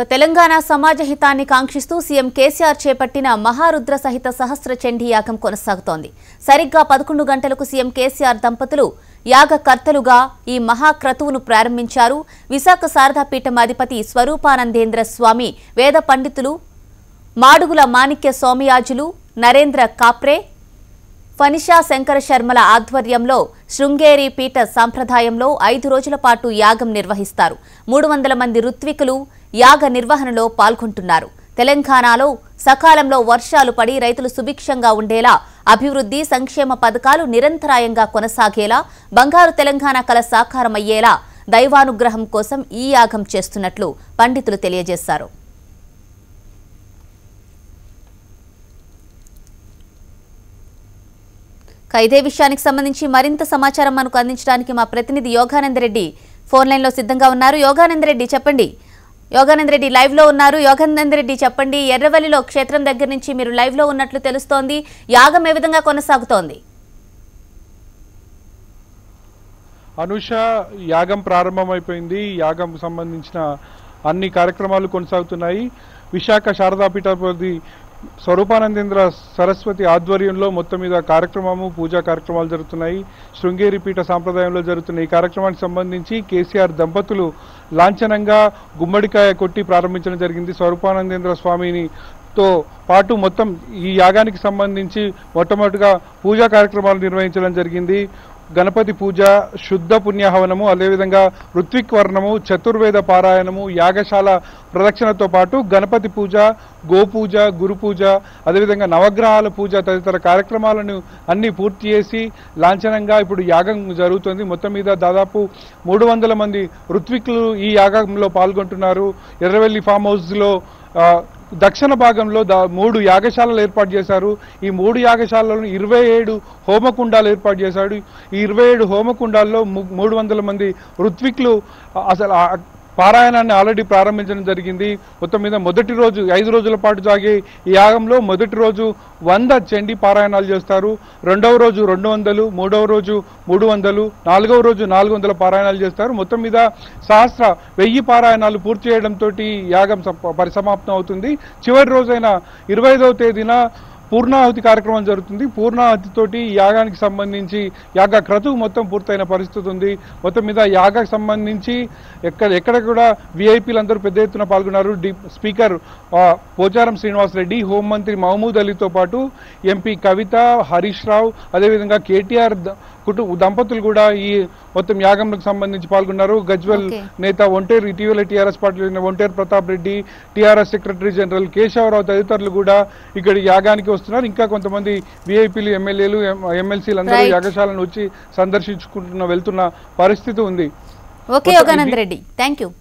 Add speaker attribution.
Speaker 1: తెలంగాణ సమాజ హితాన్ని కాంక్షిస్తూ సీఎం కేసీఆర్ చేపట్టిన మహారుద్ర సహిత సహస్ర చండీ యాగం కొనసాగుతోంది. సరిగ్గా 11 గంటలకు సీఎం కేసీఆర్ దంపతులు యాగకర్తలుగా ఈ మహాక్రతువును ప్రారంభించారు. విశాఖ శారదాపీఠం అధిపతి స్వరూపానందేంద్ర స్వామి, వేద పండితులు మాడుగుల మాణిక్య సోమయాజులు, నరేంద్ర కాప్రే, ఫణిషా శంకర శర్మల ఆధ్వర్యంలో శృంగేరి పీఠ సంప్రదాయంలో 5 రోజుల పాటు యాగం నిర్వహిస్తారు. 300 మంది ఋత్వికులు యాగ నిర్వహణలో పాల్గొంటున్నారు. తెలంగాణలో సకాలంలో వర్షాలు పడి రైతులు సుభిక్షంగా ఉండేలా, అభివృద్ధి సంక్షేమ పథకాలు నిరంతరాయంగా కొనసాగేలా, బంగారు తెలంగాణ కల సాకారమయ్యేలా దైవానుగ్రహం కోసం ఈ యాగం చేస్తున్నట్లు పండితులు తెలియజేశారు. ఇదే విషయానికి సంబంధించి మరింత సమాచారం మనకు అందించడానికి మా ప్రతినిధి యోగానంద రెడ్డి ఫోన్ లైన్ లో సిద్ధంగా ఉన్నారు. యోగానంద రెడ్డి చెప్పండి. యోగానంద రెడ్డి లైవ్ లో ఉన్నారు. యోగానంద రెడ్డి చెప్పండి, ఎర్రవల్లిలో క్షేత్రం దగ్గర నుంచి మీరు లైవ్ లో ఉన్నట్లు తెలుస్తోంది. యాగం ఏ విధంగా కొనసాగుతోంది?
Speaker 2: అనుష, యాగం ప్రారంభమైపోయింది. యాగం సంబంధించిన అన్ని కార్యక్రమాలు కొనసాగుతున్నాయి. విశాఖ శారదాపీఠాధిపతి స్వరూపానందేంద్ర సరస్వతి ఆధ్వర్యంలో మొత్తం మీద కార్యక్రమము, పూజా కార్యక్రమాలు జరుగుతున్నాయి. శృంగేరి పీఠ సాంప్రదాయంలో జరుగుతున్న ఈ కార్యక్రమానికి సంబంధించి కేసీఆర్ దంపతులు లాంఛనంగా గుమ్మడికాయ కొట్టి ప్రారంభించడం జరిగింది. స్వరూపానందేంద్ర స్వామినితో పాటు మొత్తం ఈ యాగానికి సంబంధించి మొట్టమొదటిగా పూజా కార్యక్రమాలు నిర్వహించడం జరిగింది. గణపతి పూజ, శుద్ధ పుణ్యహవనము, అదేవిధంగా ఋత్విక్ వర్ణము, చతుర్వేద పారాయణము, యాగశాల ప్రదక్షిణతో పాటు గణపతి పూజ, గోపూజ, గురు పూజ, అదేవిధంగా నవగ్రహాల పూజ తదితర కార్యక్రమాలను అన్ని పూర్తి చేసి లాంఛనంగా ఇప్పుడు యాగం జరుగుతుంది. మొత్తం మీద దాదాపు 300 మంది ఋత్వికులు ఈ యాగంలో పాల్గొంటున్నారు. ఎర్రవెల్లి ఫామ్ హౌస్లో దక్షిణ భాగంలో 3 యాగశాలలు ఏర్పాటు చేశారు. ఈ 3 యాగశాలలో 27 హోమకుండాలు ఏర్పాటు చేశాడు. ఈ 27 హోమకుండాల్లో 300 మంది ఋత్వికులు అసలు పారాయణాన్ని ఆల్రెడీ ప్రారంభించడం జరిగింది. మొత్తం మీద మొదటి రోజు 5 రోజుల పాటు సాగే ఈ యాగంలో మొదటి రోజు 100 చండీ పారాయణాలు చేస్తారు. రెండవ రోజు 200, మూడవ రోజు 300, నాలుగవ రోజు 400 పారాయణాలు చేస్తారు. మొత్తం మీద 1000 పారాయణాలు పూర్తి చేయడంతో యాగం పరిసమాప్తం అవుతుంది. చివరి రోజైన 25వ తేదీన పూర్ణాహుతి కార్యక్రమం జరుగుతుంది. పూర్ణాహుతితోటి యాగానికి సంబంధించి యాగ క్రతువు మొత్తం పూర్తయిన పరిస్థితి ఉంది. మొత్తం మీద యాగానికి సంబంధించి ఎక్కడ కూడా విఐపీలందరూ పెద్ద ఎత్తున పాల్గొన్నారు. స్పీకర్ పోచారం శ్రీనివాసరెడ్డి, హోంమంత్రి మహమూద్ అలీతో పాటు ఎంపీ కవిత, హరీష్ రావు, అదేవిధంగా కేటీఆర్ దంపతులు కూడా ఈ మొత్తం యాగంకు సంబంధించి పాల్గొన్నారు. గజ్వెల్ నేత ఒంటేరు, ఇటీవల TRS party Vanteru Pratap Reddy, TRS secretary general Keshava Rao తదితరులు కూడా ఇక్కడ యాగానికి వస్తున్నారు. ఇంకా కొంతమంది విఐపీలు, ఎమ్మెల్యేలు, ఎమ్మెల్సీలు అందరూ యాగశాలను వచ్చి సందర్శించుకుంటున్న వెళ్తున్న పరిస్థితి ఉంది.
Speaker 1: Okay Yogananda Reddy, thank you.